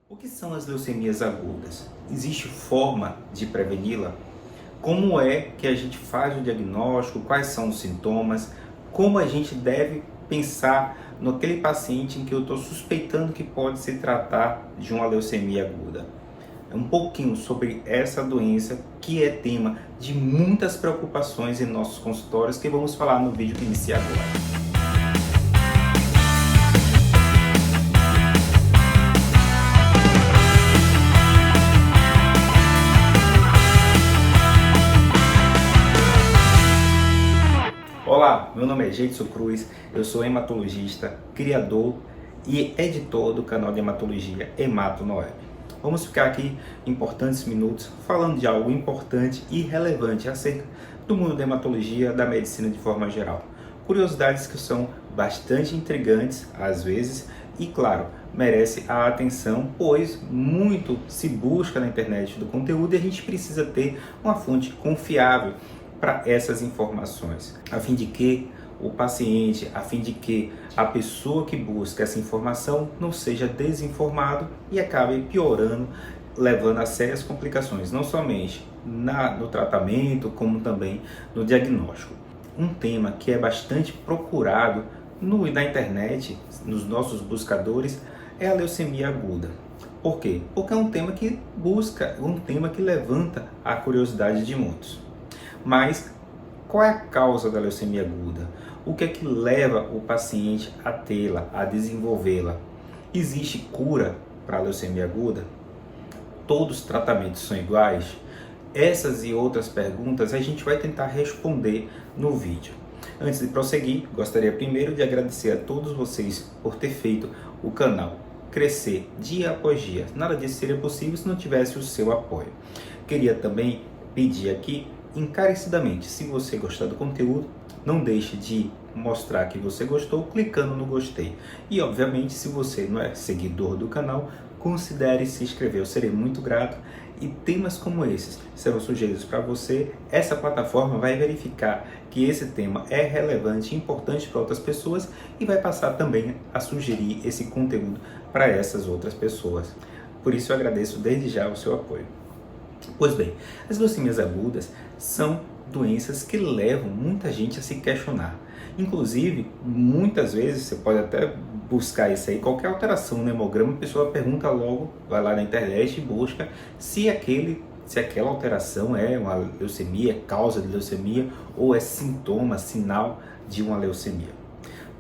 O que são as leucemias agudas? Existe forma de preveni-la? Como é que a gente faz o diagnóstico? Quais são os sintomas? Como a gente deve pensar naquele paciente em que eu estou suspeitando que pode se tratar de uma leucemia aguda? É um pouquinho sobre essa doença que é tema de muitas preocupações em nossos consultórios que vamos falar no vídeo que inicia agora. Olá, meu nome é Geidson Cruz, eu sou hematologista, criador e editor do canal de hematologia Hemato na Web. Vamos ficar aqui importantes minutos falando de algo importante e relevante acerca do mundo da hematologia, da medicina de forma geral. Curiosidades que são bastante intrigantes às vezes e, claro, merece a atenção, pois muito se busca na internet do conteúdo e a gente precisa ter uma fonte confiável para essas informações, a fim de que o paciente, a fim de que a pessoa que busca essa informação não seja desinformado e acabe piorando, levando a sérias complicações, não somente no tratamento, como também no diagnóstico. Um tema que é bastante procurado na internet, nos nossos buscadores, é a leucemia aguda. Por quê? Porque é um tema que levanta a curiosidade de muitos. Mas qual é a causa da leucemia aguda? O que é que leva o paciente a tê-la, a desenvolvê-la? Existe cura para a leucemia aguda? Todos os tratamentos são iguais? Essas e outras perguntas a gente vai tentar responder no vídeo. Antes de prosseguir, gostaria primeiro de agradecer a todos vocês por ter feito o canal crescer dia após dia. Nada disso seria possível se não tivesse o seu apoio. Queria também pedir aqui encarecidamente, se você gostar do conteúdo, não deixe de mostrar que você gostou clicando no gostei. E obviamente, se você não é seguidor do canal, considere se inscrever, eu serei muito grato. E temas como esses serão sugeridos para você. Essa plataforma vai verificar que esse tema é relevante e importante para outras pessoas e vai passar também a sugerir esse conteúdo para essas outras pessoas. Por isso eu agradeço desde já o seu apoio. Pois bem, as leucemias agudas são doenças que levam muita gente a se questionar. Inclusive, muitas vezes, você pode até buscar isso aí, qualquer alteração no hemograma, a pessoa pergunta logo, vai lá na internet e busca se aquela alteração é uma leucemia, é causa de leucemia ou é sintoma, sinal de uma leucemia.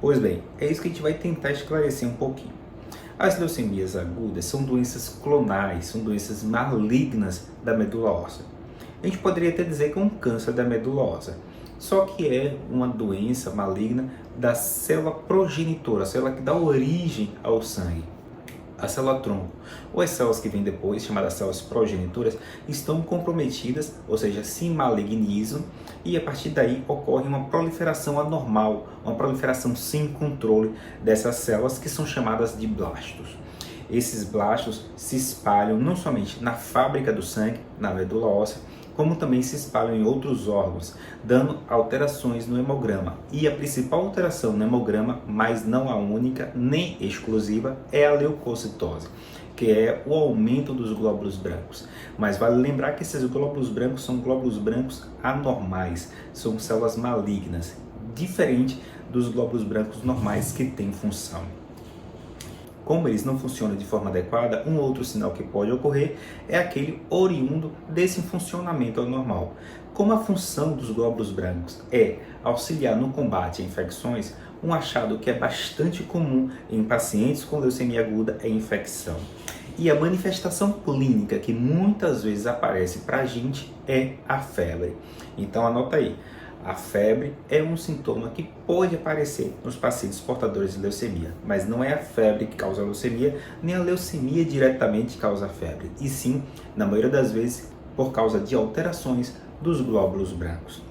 Pois bem, é isso que a gente vai tentar esclarecer um pouquinho. As leucemias agudas são doenças clonais, são doenças malignas da medula óssea. A gente poderia até dizer que é um câncer da medula óssea, só que é uma doença maligna da célula progenitora, a célula que dá origem ao sangue. A célula tronco, ou as células que vêm depois, chamadas células progenitoras, estão comprometidas, ou seja, se malignizam, e a partir daí ocorre uma proliferação anormal, uma proliferação sem controle dessas células que são chamadas de blastos. Esses blastos se espalham não somente na fábrica do sangue, na medula óssea, como também se espalham em outros órgãos, dando alterações no hemograma. E a principal alteração no hemograma, mas não a única nem exclusiva, é a leucocitose, que é o aumento dos glóbulos brancos. Mas vale lembrar que esses glóbulos brancos são glóbulos brancos anormais, são células malignas, diferente dos glóbulos brancos normais que têm função. Como eles não funcionam de forma adequada, um outro sinal que pode ocorrer é aquele oriundo desse funcionamento anormal. Como a função dos glóbulos brancos é auxiliar no combate a infecções, um achado que é bastante comum em pacientes com leucemia aguda é infecção. E a manifestação clínica que muitas vezes aparece para a gente é a febre. Então anota aí. A febre é um sintoma que pode aparecer nos pacientes portadores de leucemia, mas não é a febre que causa a leucemia, nem a leucemia diretamente causa a febre, e sim, na maioria das vezes, por causa de alterações dos glóbulos brancos.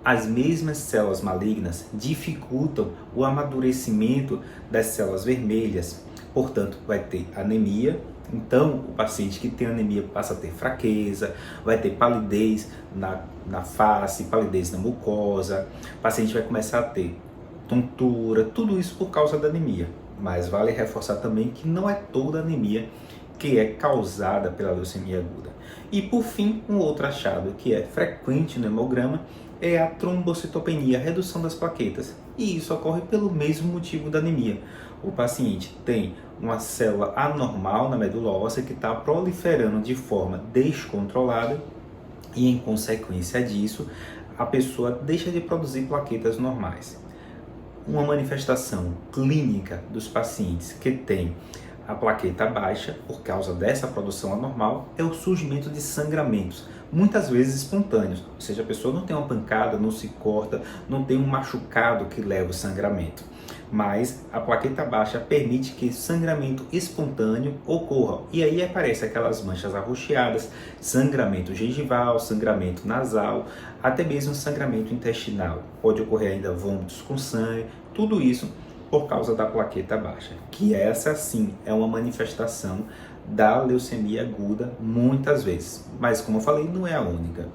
As mesmas células malignas dificultam o amadurecimento das células vermelhas, portanto, vai ter anemia. Então, o paciente que tem anemia passa a ter fraqueza, vai ter palidez na face, palidez na mucosa, o paciente vai começar a ter tontura, tudo isso por causa da anemia. Mas vale reforçar também que não é toda anemia que é causada pela leucemia aguda. E por fim, um outro achado que é frequente no hemograma é a trombocitopenia, redução das plaquetas. E isso ocorre pelo mesmo motivo da anemia. O paciente tem uma célula anormal na medula óssea que está proliferando de forma descontrolada e, em consequência disso, a pessoa deixa de produzir plaquetas normais. Uma manifestação clínica dos pacientes que têm a plaqueta baixa, por causa dessa produção anormal, é o surgimento de sangramentos, muitas vezes espontâneos, ou seja, a pessoa não tem uma pancada, não se corta, não tem um machucado que leva o sangramento. Mas a plaqueta baixa permite que sangramento espontâneo ocorra. E aí aparecem aquelas manchas arroxeadas, sangramento gengival, sangramento nasal, até mesmo sangramento intestinal. Pode ocorrer ainda vômitos com sangue, tudo isso por causa da plaqueta baixa, que essa sim é uma manifestação da leucemia aguda muitas vezes, mas como eu falei, não é a única.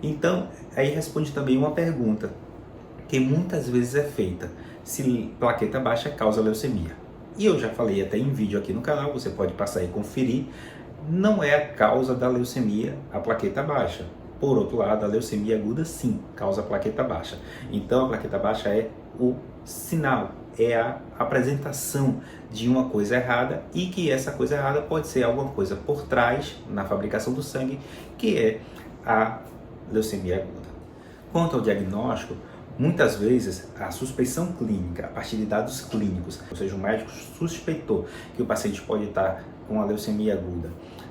Então, aí responde também uma pergunta que muitas vezes é feita, se plaqueta baixa causa leucemia. E eu já falei até em vídeo aqui no canal, você pode passar e conferir, não é a causa da leucemia a plaqueta baixa. Por outro lado, a leucemia aguda sim causa plaqueta baixa. Então a plaqueta baixa é o sinal, é a apresentação de uma coisa errada e que essa coisa errada pode ser alguma coisa por trás na fabricação do sangue, que é a leucemia aguda. Quanto ao diagnóstico, muitas vezes a suspeição clínica, a partir de dados clínicos, ou seja, o médico suspeitou que o paciente pode estar com a leucemia aguda,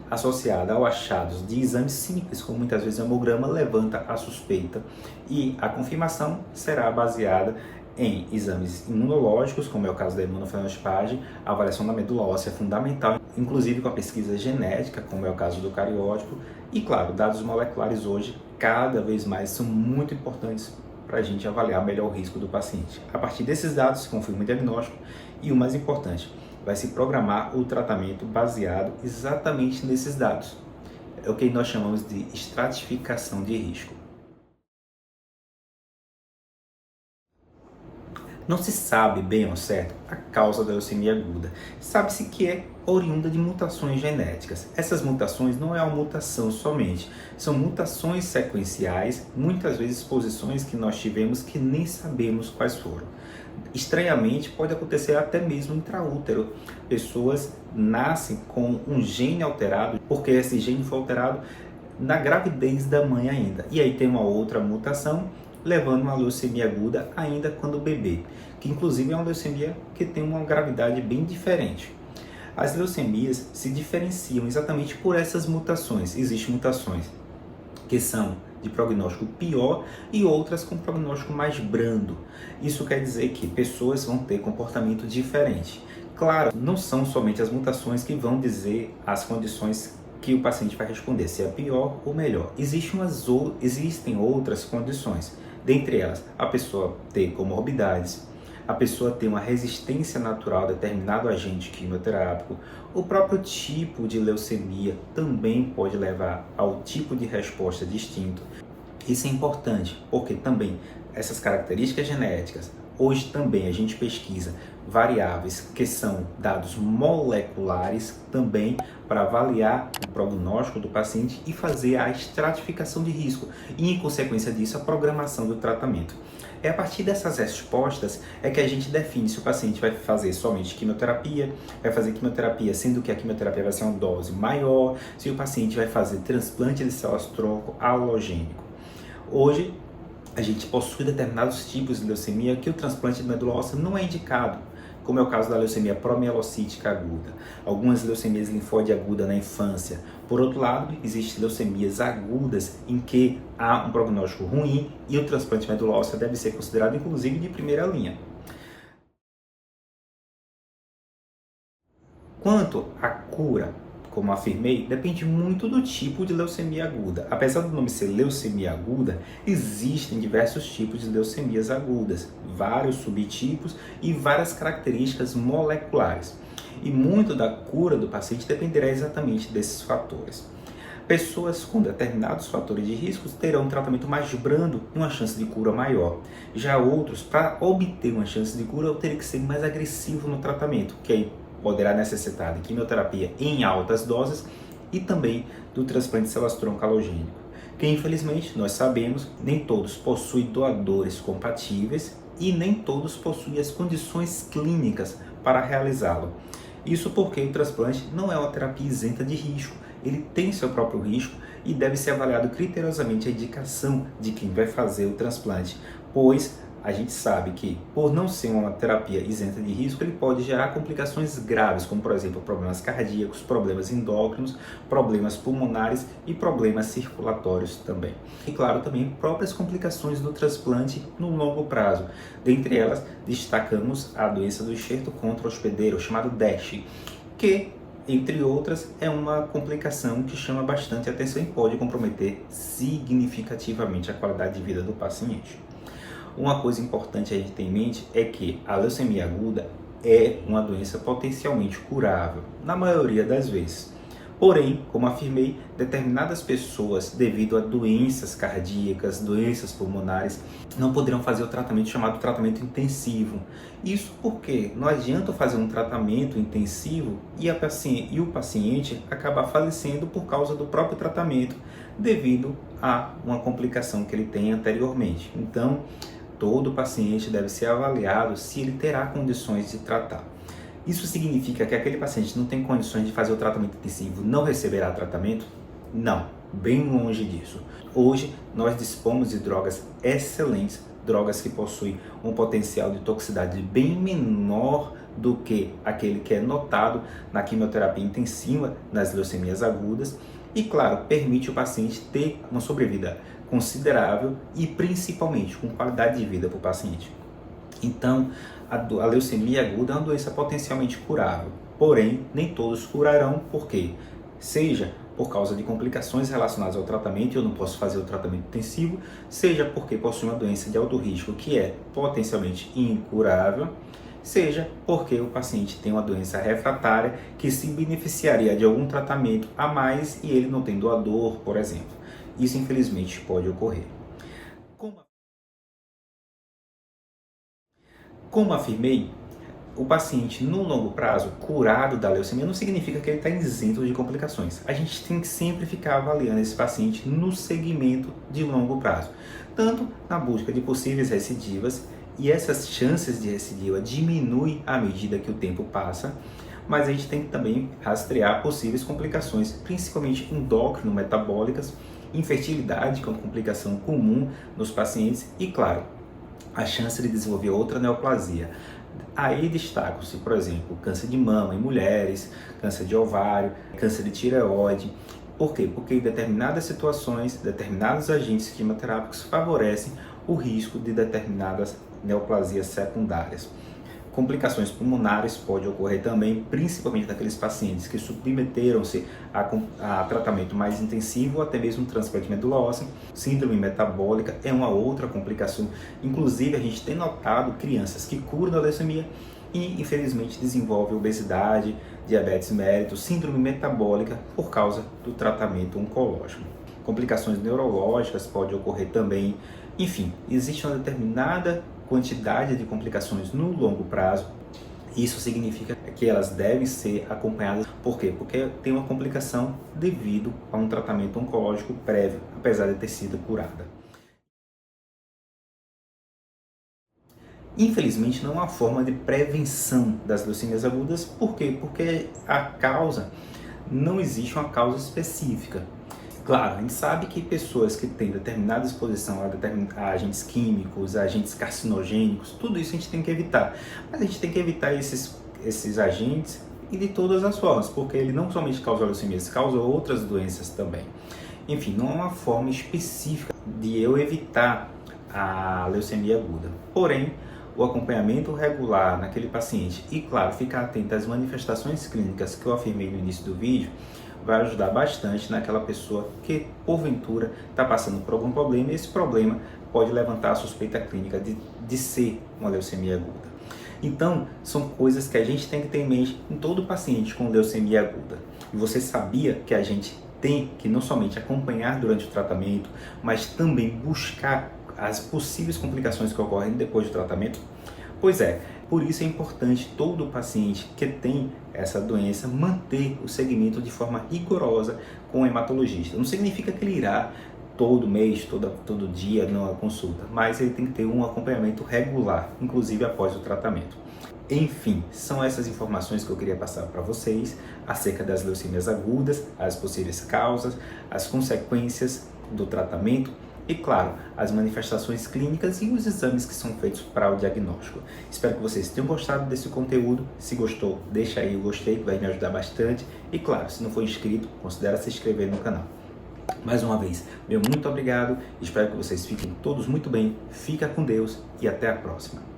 associada ao achados de exames simples, como muitas vezes o hemograma, levanta a suspeita e a confirmação será baseada em exames imunológicos, como é o caso da imunofenotipagem, a avaliação da medula óssea é fundamental, inclusive com a pesquisa genética, como é o caso do cariótipo, e claro, dados moleculares hoje cada vez mais são muito importantes para a gente avaliar melhor o risco do paciente. A partir desses dados se confirma o diagnóstico e o mais importante, vai se programar o tratamento baseado exatamente nesses dados. É o que nós chamamos de estratificação de risco. Não se sabe bem ao certo a causa da leucemia aguda. Sabe-se que é oriunda de mutações genéticas. Essas mutações não é uma mutação somente, são mutações sequenciais, muitas vezes posições que nós tivemos que nem sabemos quais foram. Estranhamente, pode acontecer até mesmo intraútero. Pessoas nascem com um gene alterado, porque esse gene foi alterado na gravidez da mãe ainda. E aí tem uma outra mutação, levando uma leucemia aguda ainda quando bebê, que inclusive é uma leucemia que tem uma gravidade bem diferente. As leucemias se diferenciam exatamente por essas mutações. Existem mutações que são de prognóstico pior e outras com prognóstico mais brando. Isso quer dizer que pessoas vão ter comportamento diferente. Claro, não são somente as mutações que vão dizer as condições que o paciente vai responder, se é pior ou melhor. Existem outras condições. Dentre elas, a pessoa ter comorbidades, a pessoa ter uma resistência natural a determinado agente quimioterápico, o próprio tipo de leucemia também pode levar ao tipo de resposta distinto. Isso é importante, porque também essas características genéticas, hoje também a gente pesquisa variáveis que são dados moleculares também para avaliar o prognóstico do paciente e fazer a estratificação de risco e, em consequência disso, a programação do tratamento. É a partir dessas respostas é que a gente define se o paciente vai fazer somente quimioterapia, vai fazer quimioterapia sendo que a quimioterapia vai ser uma dose maior, se o paciente vai fazer transplante de células-tronco halogênico. Hoje, a gente possui determinados tipos de leucemia que o transplante de medula óssea não é indicado, como é o caso da leucemia promielocítica aguda, algumas leucemias linfóide aguda na infância. Por outro lado, existem leucemias agudas em que há um prognóstico ruim e o transplante de medula óssea deve ser considerado inclusive de primeira linha. Quanto à cura, como afirmei, depende muito do tipo de leucemia aguda. Apesar do nome ser leucemia aguda, existem diversos tipos de leucemias agudas, vários subtipos e várias características moleculares. E muito da cura do paciente dependerá exatamente desses fatores. Pessoas com determinados fatores de risco terão um tratamento mais brando e uma chance de cura maior. Já outros, para obter uma chance de cura, eu teria que ser mais agressivo no tratamento, que aí poderá necessitar de quimioterapia em altas doses e também do transplante de células-tronco alogênico, que infelizmente nós sabemos, nem todos possuem doadores compatíveis e nem todos possuem as condições clínicas para realizá-lo. Isso porque o transplante não é uma terapia isenta de risco, ele tem seu próprio risco e deve ser avaliado criteriosamente a indicação de quem vai fazer o transplante, pois a gente sabe que, por não ser uma terapia isenta de risco, ele pode gerar complicações graves, como por exemplo problemas cardíacos, problemas endócrinos, problemas pulmonares e problemas circulatórios também. E claro, também próprias complicações do transplante no longo prazo. Dentre elas, destacamos a doença do enxerto contra-hospedeiro, chamado DESH, que, entre outras, é uma complicação que chama bastante atenção e pode comprometer significativamente a qualidade de vida do paciente. Uma coisa importante a gente ter em mente é que a leucemia aguda é uma doença potencialmente curável, na maioria das vezes. Porém, como afirmei, determinadas pessoas, devido a doenças cardíacas, doenças pulmonares, não poderão fazer o tratamento chamado tratamento intensivo. Isso porque não adianta fazer um tratamento intensivo e o paciente acabar falecendo por causa do próprio tratamento, devido a uma complicação que ele tem anteriormente. Então, todo paciente deve ser avaliado se ele terá condições de tratar. Isso significa que aquele paciente não tem condições de fazer o tratamento intensivo, não receberá tratamento? Não, bem longe disso. Hoje nós dispomos de drogas excelentes, drogas que possuem um potencial de toxicidade bem menor do que aquele que é notado na quimioterapia intensiva nas leucemias agudas e, claro, permite o paciente ter uma sobrevida considerável e principalmente com qualidade de vida para o paciente. Então, a leucemia aguda é uma doença potencialmente curável, porém nem todos curarão, porque seja por causa de complicações relacionadas ao tratamento, eu não posso fazer o tratamento intensivo, seja porque possui uma doença de alto risco que é potencialmente incurável, seja porque o paciente tem uma doença refratária que se beneficiaria de algum tratamento a mais e ele não tem doador, por exemplo. Isso infelizmente pode ocorrer. Como afirmei, o paciente no longo prazo curado da leucemia não significa que ele está isento de complicações. A gente tem que sempre ficar avaliando esse paciente no segmento de longo prazo, tanto na busca de possíveis recidivas, e essas chances de recidiva diminuem à medida que o tempo passa, mas a gente tem que também rastrear possíveis complicações, principalmente endócrino-metabólicas, infertilidade, que é uma complicação comum nos pacientes, e claro, a chance de desenvolver outra neoplasia. Aí destacam-se, por exemplo, câncer de mama em mulheres, câncer de ovário, câncer de tireoide. Por quê? Porque em determinadas situações, determinados agentes quimioterápicos favorecem o risco de determinadas neoplasias secundárias. Complicações pulmonares podem ocorrer também, principalmente daqueles pacientes que submeteram-se a tratamento mais intensivo ou até mesmo transplante medula óssea. Síndrome metabólica é uma outra complicação. Inclusive, a gente tem notado crianças que curam da leucemia e, infelizmente, desenvolvem obesidade, diabetes mellitus, síndrome metabólica por causa do tratamento oncológico. Complicações neurológicas podem ocorrer também. Enfim, existe uma determinada quantidade de complicações no longo prazo. Isso significa que elas devem ser acompanhadas. Por quê? Porque tem uma complicação devido a um tratamento oncológico prévio, apesar de ter sido curada. Infelizmente, não há uma forma de prevenção das leucemias agudas. Por quê? Porque não existe uma causa específica. Claro, a gente sabe que pessoas que têm determinada exposição a agentes químicos, a agentes carcinogênicos, tudo isso a gente tem que evitar. Mas a gente tem que evitar esses agentes e de todas as formas, porque ele não somente causa leucemia, ele causa outras doenças também. Enfim, não há uma forma específica de eu evitar a leucemia aguda. Porém, o acompanhamento regular naquele paciente e, claro, ficar atento às manifestações clínicas que eu afirmei no início do vídeo, vai ajudar bastante naquela pessoa que, porventura, está passando por algum problema, e esse problema pode levantar a suspeita clínica de ser uma leucemia aguda. Então, são coisas que a gente tem que ter em mente em todo paciente com leucemia aguda. E você sabia que a gente tem que não somente acompanhar durante o tratamento, mas também buscar as possíveis complicações que ocorrem depois do tratamento? Pois é, Por isso é importante todo paciente que tem essa doença manter o segmento de forma rigorosa com o hematologista. Não significa que ele irá todo mês, todo dia na consulta, mas ele tem que ter um acompanhamento regular, inclusive após o tratamento. Enfim, são essas informações que eu queria passar para vocês acerca das leucemias agudas, as possíveis causas, as consequências do tratamento e, claro, as manifestações clínicas e os exames que são feitos para o diagnóstico. Espero que vocês tenham gostado desse conteúdo. Se gostou, deixa aí o gostei, que vai me ajudar bastante. E, claro, se não for inscrito, considere se inscrever no canal. Mais uma vez, meu muito obrigado. Espero que vocês fiquem todos muito bem. Fica com Deus e até a próxima.